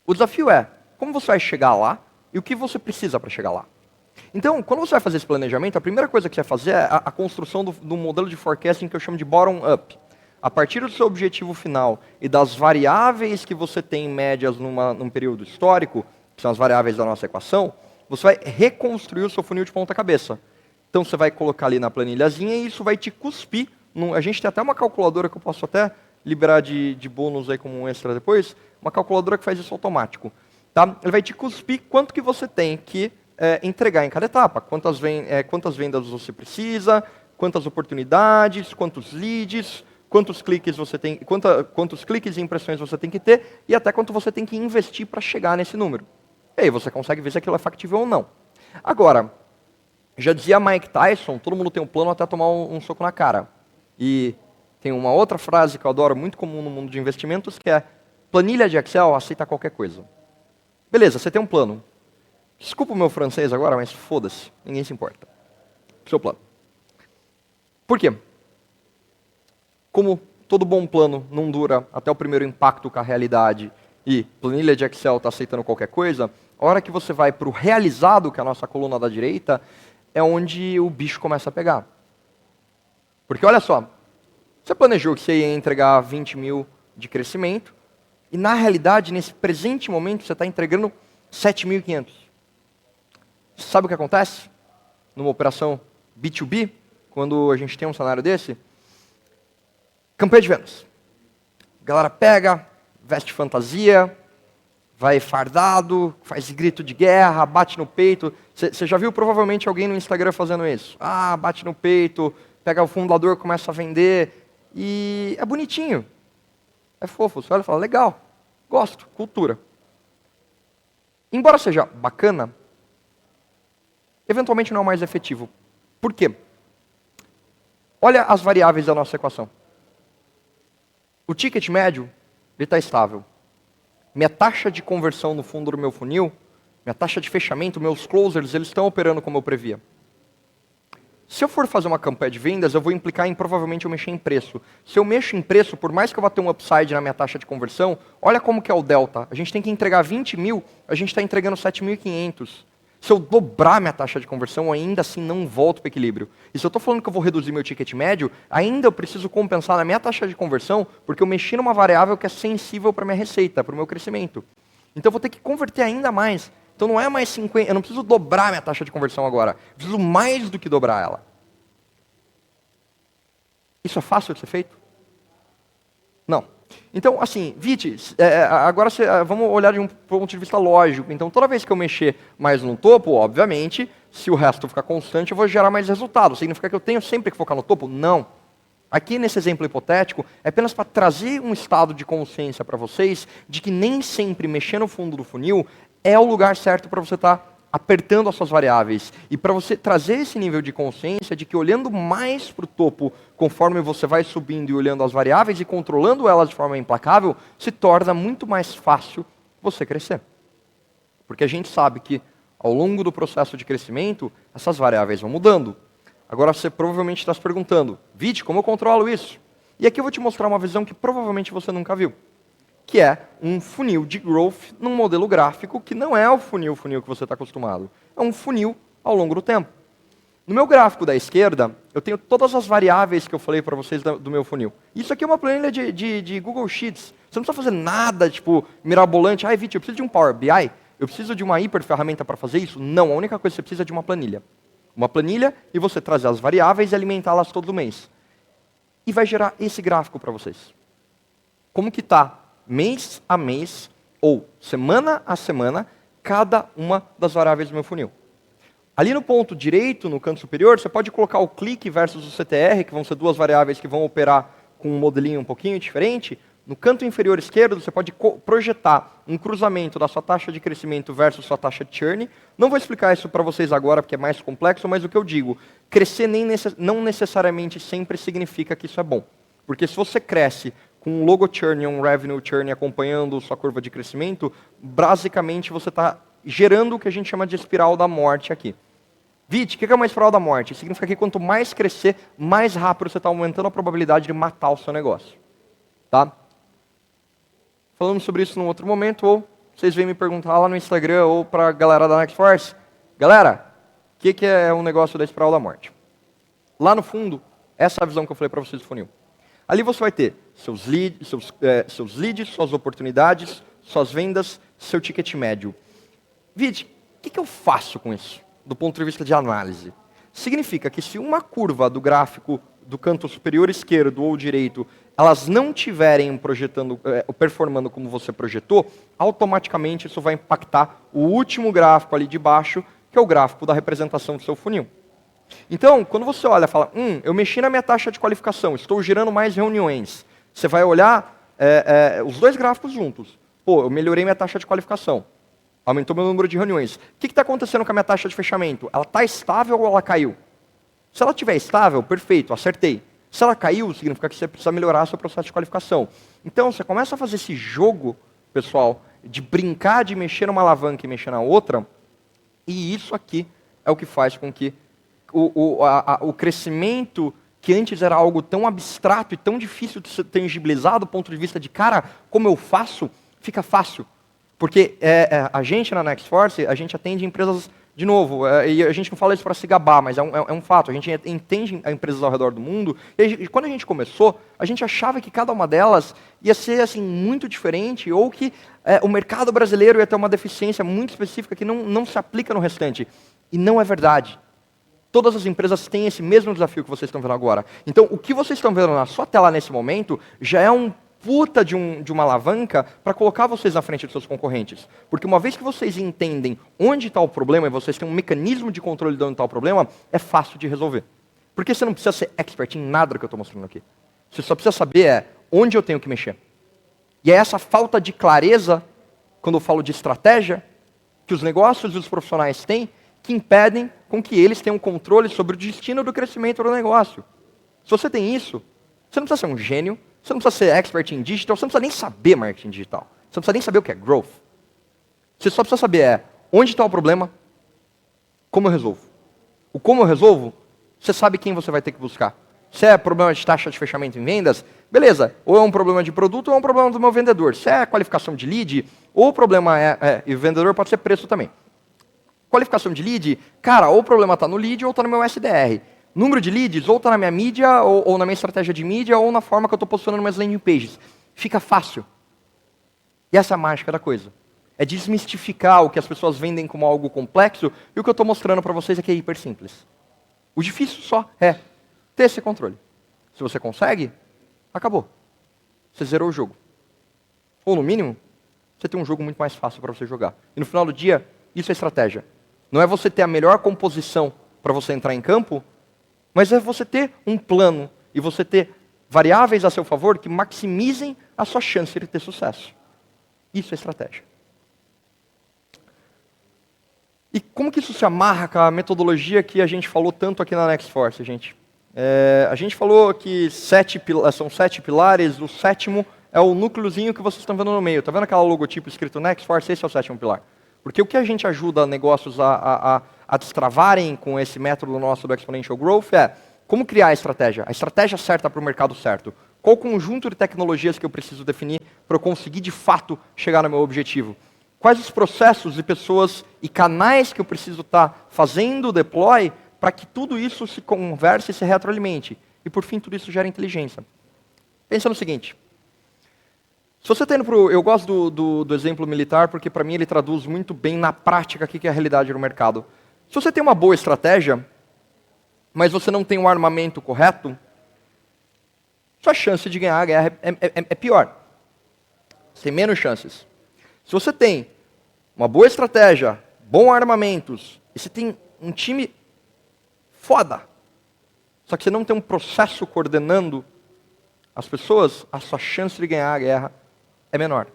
O desafio é, como você vai chegar lá e o que você precisa para chegar lá? Então, quando você vai fazer esse planejamento, a primeira coisa que você vai fazer é a construção do modelo de forecasting que eu chamo de bottom-up. A partir do seu objetivo final e das variáveis que você tem médias num período histórico, que são as variáveis da nossa equação, você vai reconstruir o seu funil de ponta cabeça. Então você vai colocar ali na planilhazinha e isso vai te cuspir. A gente tem até uma calculadora que eu posso até liberar de bônus aí como um extra depois, uma calculadora que faz isso automático. Tá? Ele vai te cuspir quanto que você tem que entregar em cada etapa. Quantas vendas você precisa, quantas oportunidades, quantos leads, quantos cliques você tem, quantos cliques e impressões você tem que ter e até quanto você tem que investir para chegar nesse número. E aí você consegue ver se aquilo é factível ou não. Agora, já dizia Mike Tyson, todo mundo tem um plano até tomar um soco na cara. E tem uma outra frase que eu adoro, muito comum no mundo de investimentos, que é: planilha de Excel aceita qualquer coisa. Beleza, você tem um plano. Desculpa o meu francês agora, mas foda-se, ninguém se importa. Seu plano. Por quê? Como todo bom plano não dura até o primeiro impacto com a realidade e planilha de Excel está aceitando qualquer coisa, a hora que você vai para o realizado, que é a nossa coluna da direita, é onde o bicho começa a pegar. Porque olha só, você planejou que você ia entregar 20 mil de crescimento e na realidade, nesse presente momento, você está entregando 7.500. Sabe o que acontece numa operação B2B, quando a gente tem um cenário desse? Campanha de vendas. A galera pega, veste fantasia, vai fardado, faz grito de guerra, bate no peito. Você já viu provavelmente alguém no Instagram fazendo isso? Ah, bate no peito, pega o fundador, começa a vender. E é bonitinho. É fofo. Você olha e fala, legal, gosto, cultura. Embora seja bacana, eventualmente não é o mais efetivo. Por quê? Olha as variáveis da nossa equação. O ticket médio está estável. Minha taxa de conversão no fundo do meu funil, minha taxa de fechamento, meus closers, eles estão operando como eu previa. Se eu for fazer uma campanha de vendas, eu vou implicar em provavelmente eu mexer em preço. Se eu mexo em preço, por mais que eu vá ter um upside na minha taxa de conversão, olha como que é o delta. A gente tem que entregar 20 mil, a gente está entregando 7.500. Se eu dobrar minha taxa de conversão, ainda assim não volto para o equilíbrio. E se eu estou falando que eu vou reduzir meu ticket médio, ainda eu preciso compensar na minha taxa de conversão, porque eu mexi numa variável que é sensível para a minha receita, para o meu crescimento. Então eu vou ter que converter ainda mais. Então não é mais 50, eu não preciso dobrar minha taxa de conversão agora. Eu preciso mais do que dobrar ela. Isso é fácil de ser feito? Não. Então, assim, Viti, agora vamos olhar de um ponto de vista lógico. Então, toda vez que eu mexer mais no topo, obviamente, se o resto ficar constante, eu vou gerar mais resultado. Significa que eu tenho sempre que focar no topo? Não. Aqui, nesse exemplo hipotético, é apenas para trazer um estado de consciência para vocês de que nem sempre mexer no fundo do funil é o lugar certo para você estar apertando as suas variáveis. E para você trazer esse nível de consciência de que olhando mais para o topo, conforme você vai subindo e olhando as variáveis e controlando elas de forma implacável, se torna muito mais fácil você crescer. Porque a gente sabe que ao longo do processo de crescimento, essas variáveis vão mudando. Agora você provavelmente está se perguntando, Viti, como eu controlo isso? E aqui eu vou te mostrar uma visão que provavelmente você nunca viu. Que é um funil de growth num modelo gráfico que não é o funil que você está acostumado. É um funil ao longo do tempo. No meu gráfico da esquerda, eu tenho todas as variáveis que eu falei para vocês do meu funil. Isso aqui é uma planilha de Google Sheets. Você não precisa fazer nada, tipo, mirabolante. Ah, Viti, eu preciso de um Power BI? Eu preciso de uma hiper ferramenta para fazer isso? Não, a única coisa que você precisa é de uma planilha. Uma planilha e você trazer as variáveis e alimentá-las todo mês. E vai gerar esse gráfico para vocês. Como que está mês a mês, ou semana a semana, cada uma das variáveis do meu funil. Ali no ponto direito, no canto superior, você pode colocar o clique versus o CTR, que vão ser duas variáveis que vão operar com um modelinho um pouquinho diferente. No canto inferior esquerdo, você pode projetar um cruzamento da sua taxa de crescimento versus sua taxa de churn. Não vou explicar isso para vocês agora, porque é mais complexo, mas o que eu digo, crescer não necessariamente sempre significa que isso é bom. Porque se você cresce com um logo churn e um revenue churn acompanhando sua curva de crescimento, basicamente você está gerando o que a gente chama de espiral da morte aqui. Viti, o que é uma espiral da morte? Significa que quanto mais crescer, mais rápido você está aumentando a probabilidade de matar o seu negócio. Tá? Falamos sobre isso num outro momento, ou vocês vêm me perguntar lá no Instagram ou para a galera da Nextforce, galera, o que é um negócio da espiral da morte? Lá no fundo, essa é a visão que eu falei para vocês do funil. Ali você vai ter seus leads, suas oportunidades, suas vendas, seu ticket médio. Vide, o que eu faço com isso, do ponto de vista de análise? Significa que se uma curva do gráfico do canto superior esquerdo ou direito, elas não estiverem performando como você projetou, automaticamente isso vai impactar o último gráfico ali de baixo, que é o gráfico da representação do seu funil. Então, quando você olha e fala, eu mexi na minha taxa de qualificação, estou gerando mais reuniões, você vai olhar os dois gráficos juntos. Pô, eu melhorei minha taxa de qualificação, aumentou meu número de reuniões. O que está acontecendo com a minha taxa de fechamento? Ela está estável ou ela caiu? Se ela estiver estável, perfeito, acertei. Se ela caiu, significa que você precisa melhorar seu processo de qualificação. Então, você começa a fazer esse jogo, pessoal, de brincar de mexer numa alavanca e mexer na outra, e isso aqui é o que faz com que o crescimento, que antes era algo tão abstrato e tão difícil de ser tangibilizado do ponto de vista de, cara, como eu faço, fica fácil. Porque a gente na Nextforce, a gente atende empresas, de novo, e a gente não fala isso para se gabar, mas é um fato, a gente entende empresas ao redor do mundo, e quando a gente começou, a gente achava que cada uma delas ia ser assim, muito diferente, ou que o mercado brasileiro ia ter uma deficiência muito específica que não se aplica no restante. E não é verdade. Todas as empresas têm esse mesmo desafio que vocês estão vendo agora. Então, o que vocês estão vendo na sua tela nesse momento já é um puta de uma alavanca para colocar vocês na frente dos seus concorrentes. Porque uma vez que vocês entendem onde está o problema e vocês têm um mecanismo de controle de onde está o problema, é fácil de resolver. Porque você não precisa ser expert em nada do que eu estou mostrando aqui. Você só precisa saber onde eu tenho que mexer. E é essa falta de clareza, quando eu falo de estratégia, que os negócios e os profissionais têm, que impedem com que eles tenham controle sobre o destino do crescimento do negócio. Se você tem isso, você não precisa ser um gênio, você não precisa ser expert em digital, você não precisa nem saber marketing digital. Você não precisa nem saber o que é growth. Você só precisa saber onde está o problema, como eu resolvo. O como eu resolvo, você sabe quem você vai ter que buscar. Se é problema de taxa de fechamento em vendas, beleza. Ou é um problema de produto ou é um problema do meu vendedor. Se é qualificação de lead, ou o problema e o vendedor pode ser preço também. Qualificação de lead, cara, ou o problema está no lead ou está no meu SDR. Número de leads, ou está na minha mídia, ou na minha estratégia de mídia, ou na forma que eu estou posicionando minhas landing pages. Fica fácil. E essa é a mágica da coisa. É desmistificar o que as pessoas vendem como algo complexo, e o que eu estou mostrando para vocês aqui é hiper simples. O difícil só é ter esse controle. Se você consegue, acabou. Você zerou o jogo. Ou no mínimo, você tem um jogo muito mais fácil para você jogar. E no final do dia, isso é estratégia. Não é você ter a melhor composição para você entrar em campo, mas é você ter um plano e você ter variáveis a seu favor que maximizem a sua chance de ter sucesso. Isso é estratégia. E como que isso se amarra com a metodologia que a gente falou tanto aqui na Nextforce, gente? A gente falou que são 7 pilares, o sétimo é o núcleozinho que vocês estão vendo no meio. Está vendo aquela logotipo escrito Nextforce? Esse é o sétimo pilar. Porque o que a gente ajuda negócios a destravarem com esse método nosso do Exponential Growth é como criar a estratégia certa para o mercado certo. Qual conjunto de tecnologias que eu preciso definir para eu conseguir de fato chegar no meu objetivo? Quais os processos e pessoas e canais que eu preciso estar fazendo o deploy para que tudo isso se converse e se retroalimente. E por fim tudo isso gera inteligência. Pensa no seguinte. Se você está indo para eu gosto do exemplo militar porque para mim ele traduz muito bem na prática o que é a realidade no mercado. Se você tem uma boa estratégia, mas você não tem um armamento correto, sua chance de ganhar a guerra é pior. Você tem menos chances. Se você tem uma boa estratégia, bons armamentos, e você tem um time foda, só que você não tem um processo coordenando as pessoas, a sua chance de ganhar a guerra é menor.